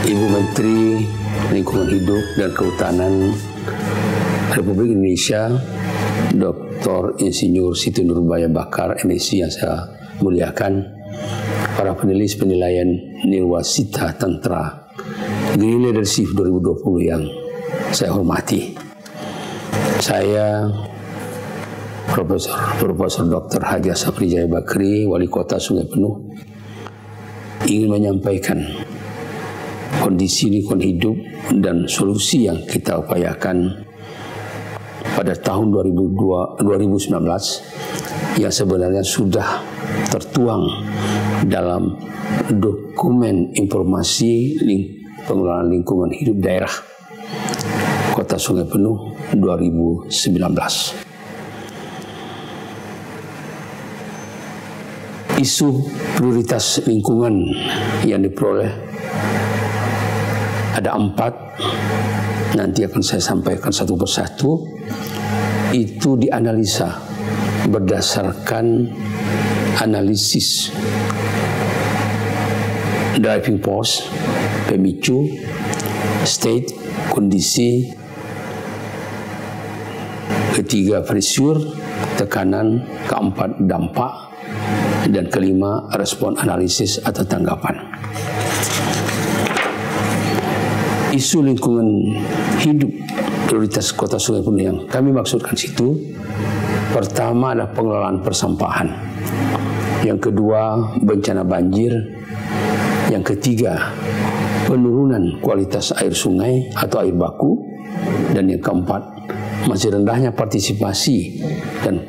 Ibu Menteri Lingkungan Hidup dan Kehutanan Republik Indonesia, Dr. Insinyur Siti Nurbaya Bakar, MSc yang saya muliakan, para penulis penilaian Nirwasita Tantra Green Leadership 2020 yang saya hormati. Saya Profesor Dr. Haji Sapri Jaya Bakri, Wali Kota Sungai Penuh, ingin menyampaikan kondisi lingkungan hidup dan solusi yang kita upayakan pada tahun 2019 yang sebenarnya sudah tertuang dalam dokumen informasi pengelolaan lingkungan hidup daerah Kota Sungai Penuh 2019. Isu prioritas lingkungan yang diperoleh ada 4, nanti akan saya sampaikan satu persatu. Itu dianalisa berdasarkan analisis driving force, pemicu, state, kondisi, ketiga pressure, tekanan, keempat dampak, dan kelima respon analisis atau tanggapan. Isu lingkungan hidup prioritas Kota Sungai Penuh yang kami maksudkan situ, pertama adalah pengelolaan persampahan, yang kedua bencana banjir, yang ketiga penurunan kualitas air sungai atau air baku, dan yang keempat masih rendahnya partisipasi dan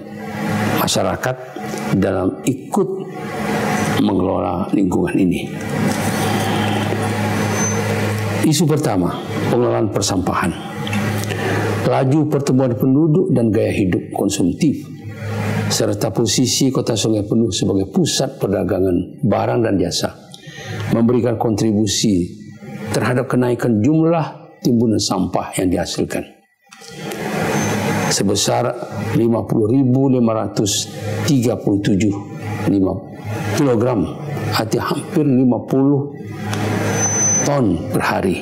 masyarakat dalam ikut mengelola lingkungan ini. Isu pertama, pengelolaan persampahan. Laju pertumbuhan penduduk dan gaya hidup konsumtif, serta posisi Kota Sungai Penuh sebagai pusat perdagangan barang dan jasa, memberikan kontribusi terhadap kenaikan jumlah timbunan sampah yang dihasilkan sebesar 50.537 kg, arti hampir 50 ton per hari.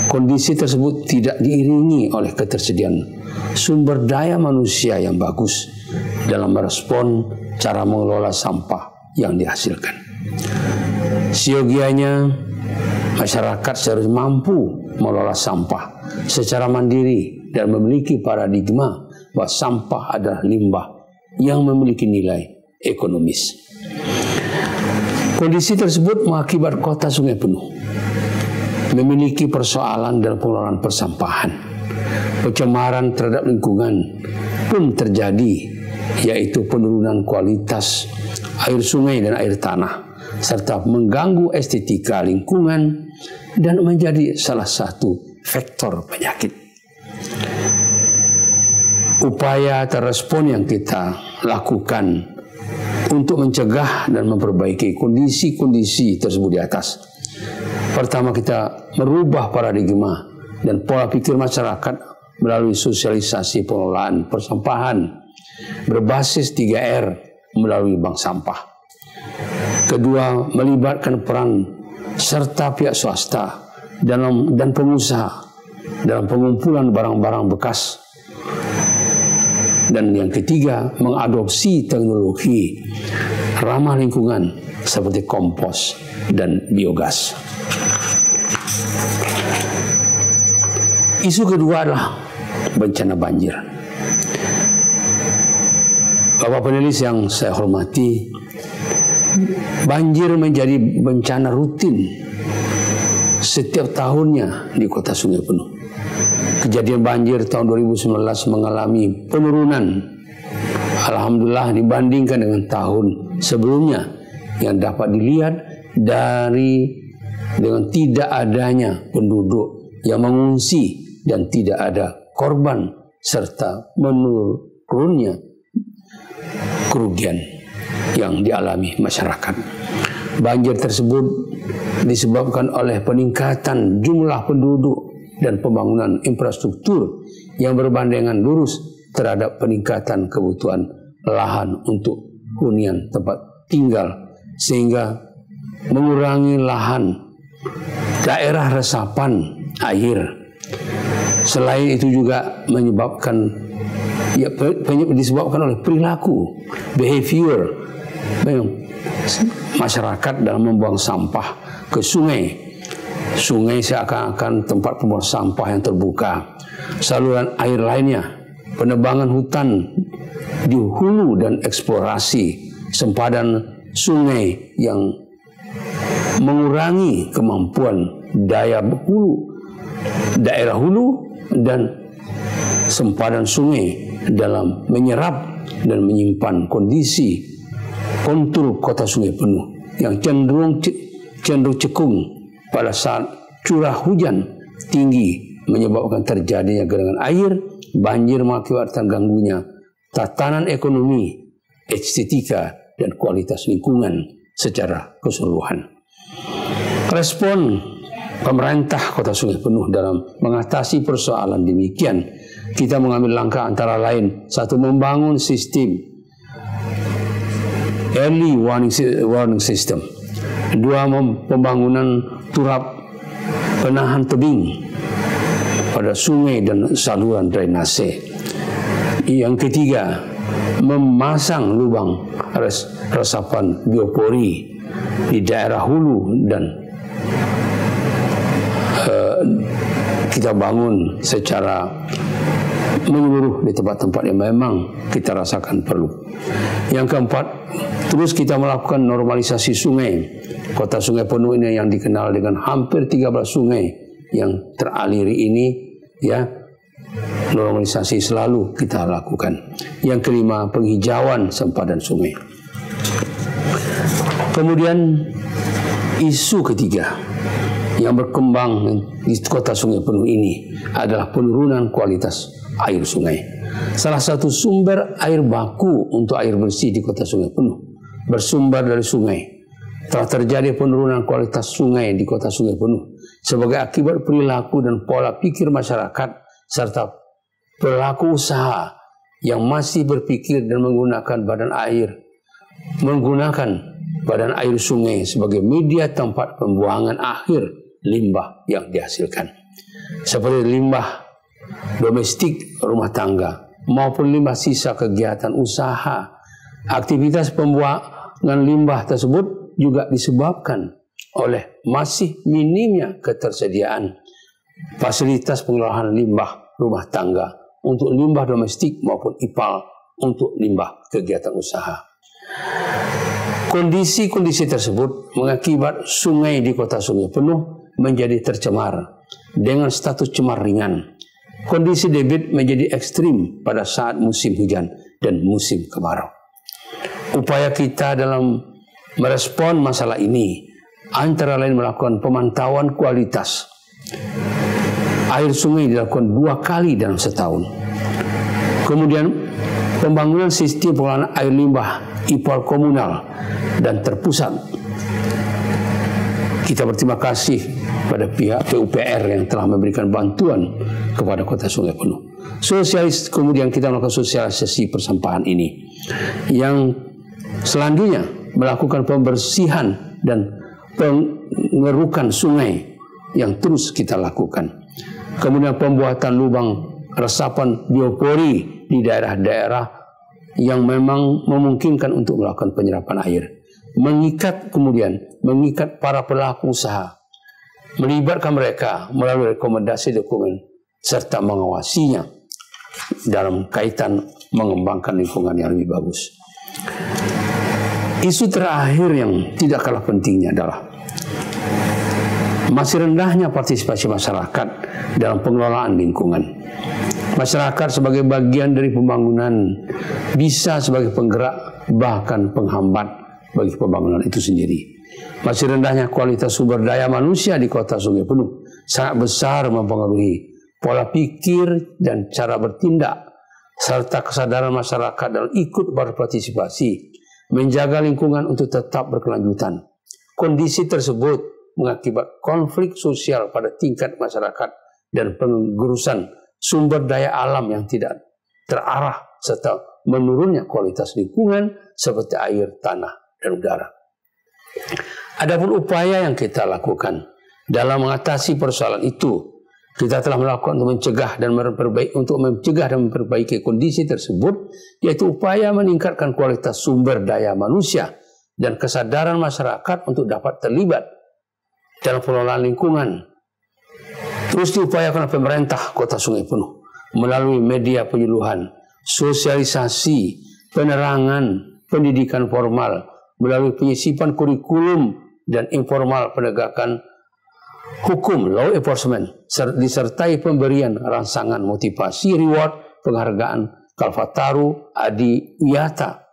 Kondisi tersebut tidak diiringi oleh ketersediaan sumber daya manusia yang bagus dalam merespon cara mengelola sampah yang dihasilkan. Siogianya, masyarakat seharusnya mampu mengelola sampah secara mandiri dan memiliki paradigma bahwa sampah adalah limbah yang memiliki nilai ekonomis. Kondisi tersebut mengakibat Kota Sungai Penuh memiliki persoalan dalam pengelolaan persampahan. Pencemaran terhadap lingkungan pun terjadi, yaitu penurunan kualitas air sungai dan air tanah, serta mengganggu estetika lingkungan dan menjadi salah satu faktor penyakit. Upaya atau respon yang kita lakukan untuk mencegah dan memperbaiki kondisi-kondisi tersebut di atas. Pertama, kita merubah paradigma dan pola pikir masyarakat melalui sosialisasi pengelolaan persampahan berbasis 3R melalui bank sampah. Kedua, melibatkan peran serta pihak swasta dan pengusaha dalam pengumpulan barang-barang bekas. Dan yang ketiga, mengadopsi teknologi ramah lingkungan seperti kompos dan biogas. Isu kedua adalah bencana banjir. Bapak penulis yang saya hormati, banjir menjadi bencana rutin setiap tahunnya di Kota Sungai Penuh. Kejadian banjir tahun 2019 mengalami penurunan, alhamdulillah, dibandingkan dengan tahun sebelumnya, yang dapat dilihat dengan tidak adanya penduduk yang mengungsi dan tidak ada korban serta menurunnya kerugian yang dialami masyarakat. Banjir tersebut disebabkan oleh peningkatan jumlah penduduk dan pembangunan infrastruktur yang berbandengan lurus terhadap peningkatan kebutuhan lahan untuk hunian tempat tinggal, sehingga mengurangi lahan daerah resapan air. Selain itu juga disebabkan oleh perilaku, behavior masyarakat dalam membuang sampah ke sungai. Sungai seakan-akan tempat pembuangan sampah yang terbuka. Saluran air lainnya, penebangan hutan di hulu dan eksplorasi sempadan sungai yang mengurangi kemampuan daerah hulu dan sempadan sungai dalam menyerap dan menyimpan kondisi kontur kota sungai penuh yang cenderung cekung pada saat curah hujan tinggi menyebabkan terjadinya genangan air, banjir mengakibatkan ganggunya tatanan ekonomi, estetika, dan kualitas lingkungan secara keseluruhan. Respon pemerintah Kota Sungai Penuh dalam mengatasi persoalan demikian, kita mengambil langkah antara lain, satu, membangun sistem early warning system. Dua, pembangunan turap penahan tebing pada sungai dan saluran drainase. Yang ketiga, memasang lubang resapan biopori di daerah hulu dan kita bangun secara menyeluruh di tempat-tempat yang memang kita rasakan perlu. Yang keempat, terus kita melakukan normalisasi sungai. Kota Sungai Penuh ini yang dikenal dengan hampir 13 sungai yang teraliri ini, ya, normalisasi selalu kita lakukan. Yang kelima, penghijauan sempadan sungai. Kemudian isu ketiga yang berkembang di Kota Sungai Penuh ini adalah penurunan kualitas air sungai. Salah satu sumber air baku untuk air bersih di Kota Sungai Penuh bersumber dari sungai. Telah terjadi penurunan kualitas sungai di Kota Sungai Penuh sebagai akibat perilaku dan pola pikir masyarakat serta pelaku usaha yang masih berpikir dan menggunakan badan air sungai sebagai media tempat pembuangan akhir limbah yang dihasilkan, seperti limbah domestik rumah tangga maupun limbah sisa kegiatan usaha. Aktivitas pembuangan limbah tersebut juga disebabkan oleh masih minimnya ketersediaan fasilitas pengelolaan limbah rumah tangga untuk limbah domestik maupun IPAL untuk limbah kegiatan usaha. Kondisi-kondisi tersebut mengakibat sungai di Kota Sungai Penuh menjadi tercemar dengan status cemar ringan. Kondisi debit menjadi ekstrim pada saat musim hujan dan musim kemarau. Upaya kita dalam merespon masalah ini antara lain melakukan pemantauan kualitas air sungai dilakukan 2 kali dalam setahun. Kemudian pembangunan sistem pengelolaan air limbah IPAL komunal dan terpusat. Kita berterima kasih pada pihak PUPR yang telah memberikan bantuan kepada Kota Sungai Penuh. Kemudian kita melakukan sosialisasi persampahan ini. Yang selanjutnya melakukan pembersihan dan pengerukan sungai yang terus kita lakukan. Kemudian pembuatan lubang resapan biopori di daerah-daerah yang memang memungkinkan untuk melakukan penyerapan air. Kemudian mengikat para pelaku usaha, melibatkan mereka melalui rekomendasi dokumen serta mengawasinya dalam kaitan mengembangkan lingkungan yang lebih bagus. Isu terakhir yang tidak kalah pentingnya adalah masih rendahnya partisipasi masyarakat dalam pengelolaan lingkungan. Masyarakat sebagai bagian dari pembangunan bisa sebagai penggerak bahkan penghambat bagi pembangunan itu sendiri. Masih rendahnya kualitas sumber daya manusia di Kota Sungai Penuh sangat besar mempengaruhi pola pikir dan cara bertindak serta kesadaran masyarakat dalam ikut berpartisipasi menjaga lingkungan untuk tetap berkelanjutan. Kondisi tersebut mengakibat konflik sosial pada tingkat masyarakat dan penggurusan sumber daya alam yang tidak terarah serta menurunnya kualitas lingkungan seperti air, tanah, dan udara. Adapun upaya yang kita lakukan Dalam mengatasi persoalan itu, kita telah melakukan untuk mencegah dan memperbaiki kondisi tersebut, yaitu upaya meningkatkan kualitas sumber daya manusia dan kesadaran masyarakat untuk dapat terlibat dalam pengelolaan lingkungan. Terus diupayakan pemerintah Kota Sungai Penuh melalui media penyuluhan, sosialisasi, penerangan, pendidikan formal, melalui penyisipan kurikulum dan informal penegakan hukum, law enforcement, disertai pemberian rangsangan motivasi, reward, penghargaan Kalpataru Adi Wiyata,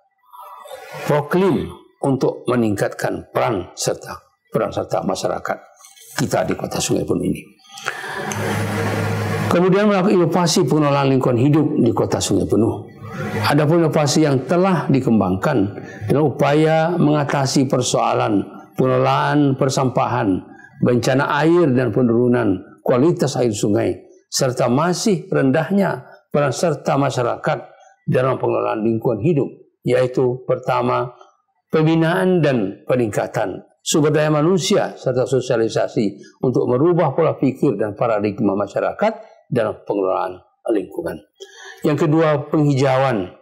proklim untuk meningkatkan peran serta masyarakat kita di Kota Sungai Penuh ini. Kemudian melakukan inovasi pengelolaan lingkungan hidup di Kota Sungai Penuh. Ada pun inovasi yang telah dikembangkan dalam upaya mengatasi persoalan pengelolaan persampahan, bencana air dan penurunan kualitas air sungai, serta masih rendahnya peran serta masyarakat dalam pengelolaan lingkungan hidup, yaitu pertama, pembinaan dan peningkatan sumber daya manusia serta sosialisasi untuk merubah pola pikir dan paradigma masyarakat dalam pengelolaan lingkungan. Yang kedua, penghijauan,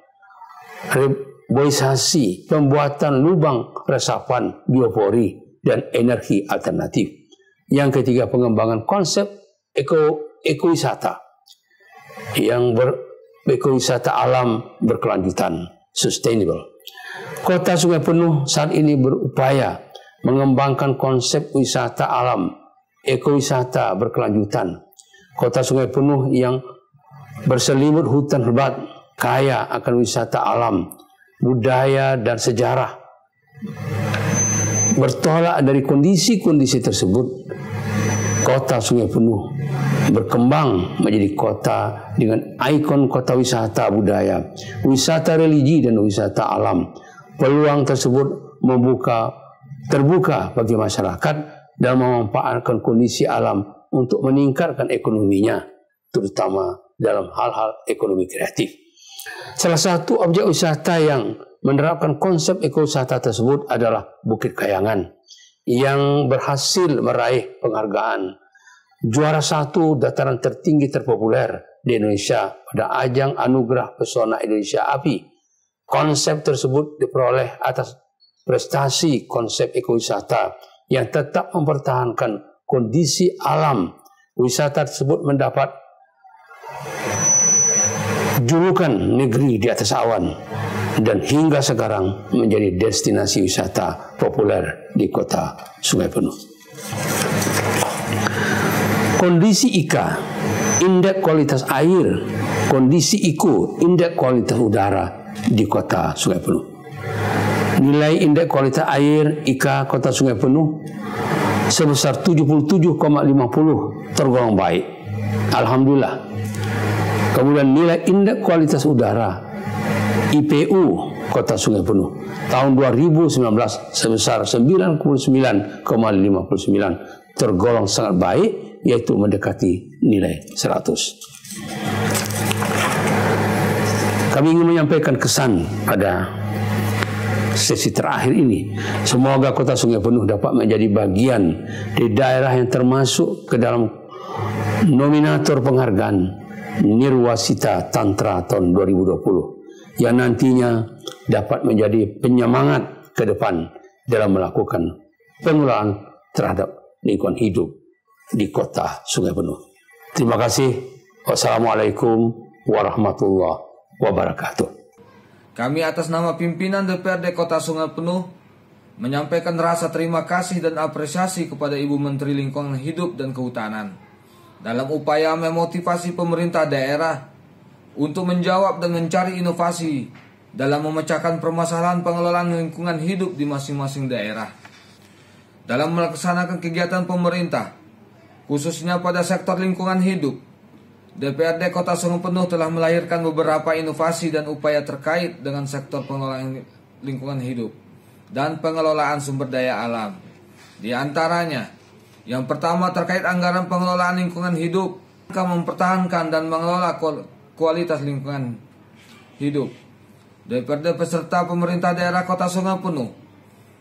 reboisasi, pembuatan lubang resapan biopori dan energi alternatif. Yang ketiga, pengembangan konsep ekowisata yang ekowisata alam berkelanjutan, sustainable. Kota Sungai Penuh saat ini berupaya mengembangkan konsep wisata alam, ekowisata berkelanjutan. Kota Sungai Penuh yang berselimut hutan lebat, kaya akan wisata alam, budaya dan sejarah. Bertolak dari kondisi-kondisi tersebut, Kota Sungai Penuh berkembang menjadi kota dengan ikon kota wisata budaya, wisata religi dan wisata alam. Peluang tersebut terbuka bagi masyarakat dalam memanfaatkan kondisi alam untuk meningkatkan ekonominya, terutama dalam hal-hal ekonomi kreatif. Salah satu objek wisata yang menerapkan konsep ekowisata tersebut adalah Bukit Kayangan, yang berhasil meraih penghargaan juara 1 dataran tertinggi terpopuler di Indonesia pada ajang Anugerah Pesona Indonesia API. Konsep tersebut diperoleh atas prestasi konsep ekowisata yang tetap mempertahankan kondisi alam. Wisata tersebut mendapat julukan negeri di atas awan dan hingga sekarang menjadi destinasi wisata populer di Kota Sungai Penuh. Kondisi IKA, indeks kualitas air, kondisi IKU, indeks kualitas udara di Kota Sungai Penuh. Nilai indeks kualitas air IKA Kota Sungai Penuh sebesar 77,50 tergolong baik. Alhamdulillah. Kemudian nilai indeks kualitas udara IPU Kota Sungai Penuh tahun 2019 sebesar 99,59 tergolong sangat baik, yaitu mendekati nilai 100. Kami ingin menyampaikan kesan pada sesi terakhir ini. Semoga Kota Sungai Penuh dapat menjadi bagian di daerah yang termasuk ke dalam nominator penghargaan Nirwasita Tantra tahun 2020 yang nantinya dapat menjadi penyemangat ke depan dalam melakukan pengelolaan terhadap lingkungan hidup di Kota Sungai Penuh. Terima kasih. Wassalamualaikum warahmatullahi wabarakatuh. Kami atas nama pimpinan DPRD Kota Sungai Penuh menyampaikan rasa terima kasih dan apresiasi kepada Ibu Menteri Lingkungan Hidup dan Kehutanan dalam upaya memotivasi pemerintah daerah untuk menjawab dan mencari inovasi dalam memecahkan permasalahan pengelolaan lingkungan hidup di masing-masing daerah. Dalam melaksanakan kegiatan pemerintah, khususnya pada sektor lingkungan hidup, DPRD Kota Sungai Penuh telah melahirkan beberapa inovasi dan upaya terkait dengan sektor pengelolaan lingkungan hidup dan pengelolaan sumber daya alam. Di antaranya, yang pertama terkait anggaran pengelolaan lingkungan hidup, akan mempertahankan dan mengelola kualitas lingkungan hidup. DPRD beserta pemerintah daerah Kota Sungai Penuh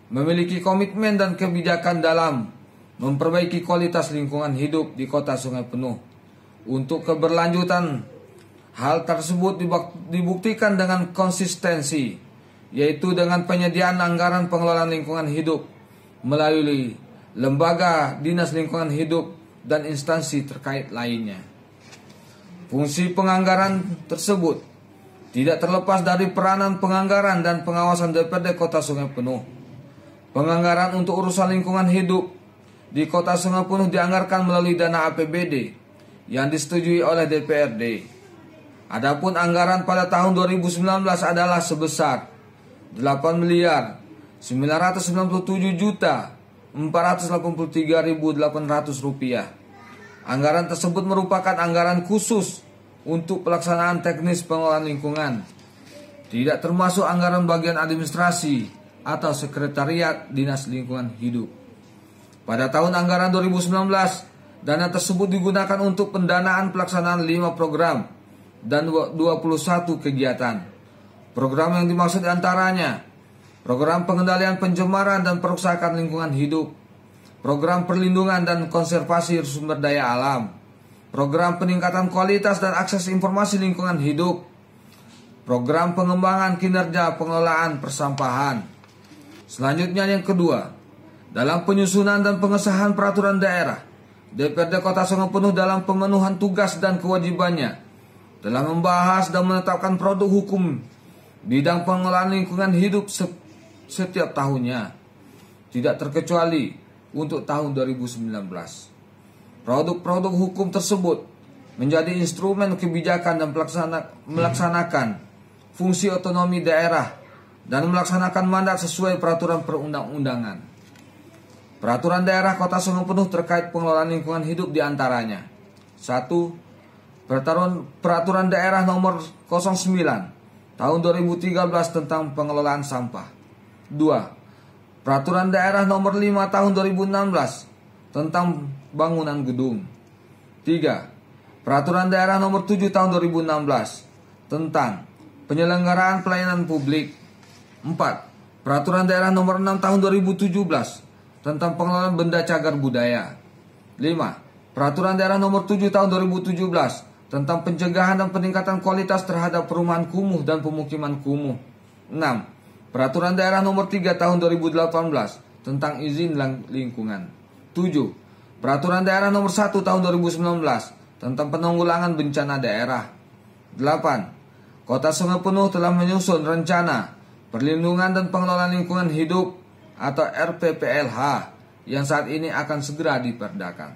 memiliki komitmen dan kebijakan dalam memperbaiki kualitas lingkungan hidup di Kota Sungai Penuh. Untuk keberlanjutan hal tersebut dibuktikan dengan konsistensi, yaitu dengan penyediaan anggaran pengelolaan lingkungan hidup melalui lembaga, dinas lingkungan hidup, dan instansi terkait lainnya. Fungsi penganggaran tersebut tidak terlepas dari peranan penganggaran dan pengawasan DPRD Kota Sungai Penuh. Penganggaran untuk urusan lingkungan hidup di Kota Sungai Penuh dianggarkan melalui dana APBD yang disetujui oleh DPRD. Adapun anggaran pada tahun 2019 adalah sebesar 8.997.483.800 rupiah. Anggaran tersebut merupakan anggaran khusus untuk pelaksanaan teknis pengelolaan lingkungan, tidak termasuk anggaran bagian administrasi atau sekretariat Dinas Lingkungan Hidup. Pada tahun anggaran 2019, dana tersebut digunakan untuk pendanaan pelaksanaan 5 program dan 21 kegiatan. Program yang dimaksud antaranya program pengendalian pencemaran dan perusakan lingkungan hidup, program perlindungan dan konservasi sumber daya alam, program peningkatan kualitas dan akses informasi lingkungan hidup, program pengembangan kinerja pengelolaan persampahan. Selanjutnya yang kedua, dalam penyusunan dan pengesahan peraturan daerah, DPRD Kota Sungai Penuh dalam pemenuhan tugas dan kewajibannya telah membahas dan menetapkan produk hukum bidang pengelolaan lingkungan hidup setiap tahunnya, tidak terkecuali untuk tahun 2019. Produk-produk hukum tersebut menjadi instrumen kebijakan dan melaksanakan fungsi otonomi daerah dan melaksanakan mandat sesuai peraturan perundang-undangan. Peraturan daerah Kota Sungai Penuh terkait pengelolaan lingkungan hidup diantaranya: 1. Peraturan daerah nomor 09 tahun 2013 tentang pengelolaan sampah. 2. Peraturan daerah nomor 5 tahun 2016 tentang bangunan gedung. 3. Peraturan daerah nomor 7 tahun 2016 tentang penyelenggaraan pelayanan publik. 4. Peraturan daerah nomor 6 tahun 2017 tentang pengelolaan benda cagar budaya. 5. Peraturan daerah nomor 7 tahun 2017 tentang pencegahan dan peningkatan kualitas terhadap perumahan kumuh dan pemukiman kumuh. 6. Peraturan daerah nomor 3 tahun 2018 tentang izin lingkungan. 7. Peraturan daerah nomor 1 tahun 2019 tentang penanggulangan bencana daerah. 8. Kota Sungai Penuh telah menyusun rencana perlindungan dan pengelolaan lingkungan hidup atau RPPLH yang saat ini akan segera diperdakan.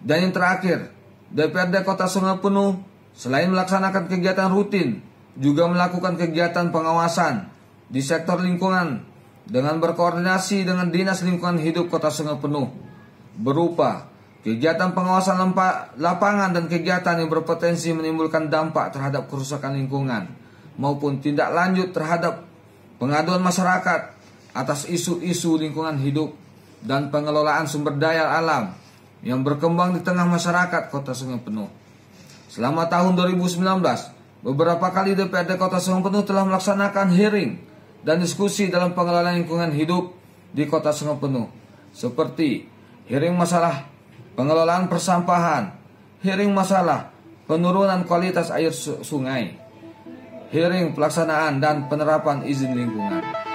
Dan yang terakhir, DPRD Kota Sungai Penuh selain melaksanakan kegiatan rutin juga melakukan kegiatan pengawasan di sektor lingkungan dengan berkoordinasi dengan Dinas Lingkungan Hidup Kota Sungai Penuh, berupa kegiatan pengawasan lapangan dan kegiatan yang berpotensi menimbulkan dampak terhadap kerusakan lingkungan maupun tindak lanjut terhadap pengaduan masyarakat atas isu-isu lingkungan hidup dan pengelolaan sumber daya alam yang berkembang di tengah masyarakat Kota Sungai Penuh. Selama tahun 2019, beberapa kali DPRD Kota Sungai Penuh telah melaksanakan hearing dan diskusi dalam pengelolaan lingkungan hidup di Kota Sungai Penuh, seperti hearing masalah pengelolaan persampahan, hearing masalah penurunan kualitas air sungai, hearing pelaksanaan dan penerapan izin lingkungan.